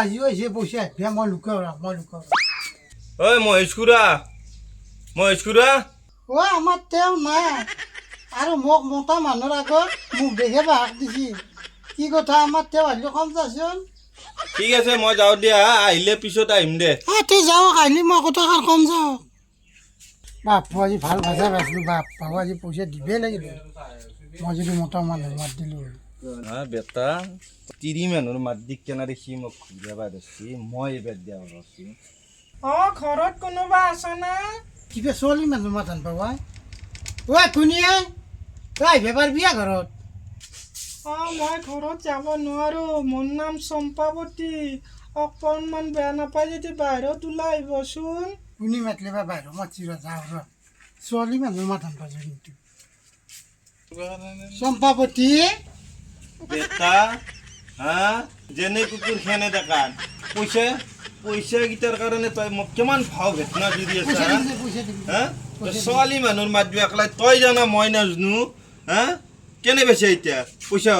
আজি হৈছে পইচা এতিয়া মই লুকাওঁ ঐ মহেশ খুৰা আমাৰ তেওঁ নাই আৰু মোক মতা মানুহৰ আগত মোক দেখে বাহাক দিছি কি কথা আমাৰ তেওঁ আহিলে কম যাচোন ঠিক আছে মই যাওঁ দিয়া আহিলে পিছত আহিম দে তই যাওক আহিলি মই কথাষাৰ কম যাওক বাপু আজি ভাল ভাজা পাইছিলোঁ বাপু আজি পইচা দিবই লাগিব মই যদি মতা মানুহ মাত দিলোঁ বেটা তিৰি মানুহৰ মাত দি কেনে দেখি মোক ঘূৰাব ধৰিছি মই এইবাৰ দিয়া ধৰিছি ঘৰত কোনোবা আছে না কিবা ছোৱালী মানুহ মাত আন পাবা ঐ কোনিয়ে তই আহিব পাৰিবি ঘৰত মই ঘৰত যাব নোৱাৰো মোৰ নাম চম্পাৱতী অকণমান বেয়া নাপায় যদি বাহিৰত ওলাই আহিবচোন কোনি মাতিলে বা বাহিৰত মাতিব যাওঁ ৰ ছোৱালী মানুহ মাত আন পাইছোঁ কিন্তু চম্পাৱতী বেটা যেনে কুকুৰ খেনে দেখান পইচা গীটাৰ কাৰণে তই মোক কিমান ভাও ভেটনা দি আছা ছোৱালী মানুহৰ মাত একলাই তই জানা মই নাজানো কেনে বেচে এতিয়া পইচা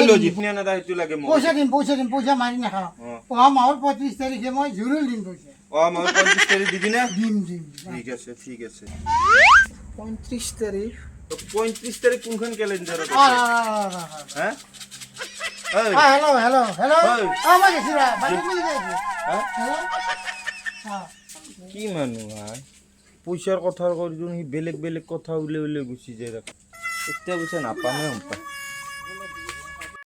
লৈ যিখিনি আনা সেইটো লাগে মোক পইচা মাৰি নাখাওঁ অহা মাহৰ 35 তাৰিখে মই জৰুৰ দিম পইচা মই 35 তাৰিখ দিবি না দিম ঠিক আছে 35 তাৰিখ 35 তাৰিখ কোনখন কেলেণ্ডাৰত হেল্ল' মই গেছি কি মানুহ পইচাৰ কথা কৈ সি বেলেগ কথা উলিয়াই গুচি যায় এতিয়া পইচা নাপামে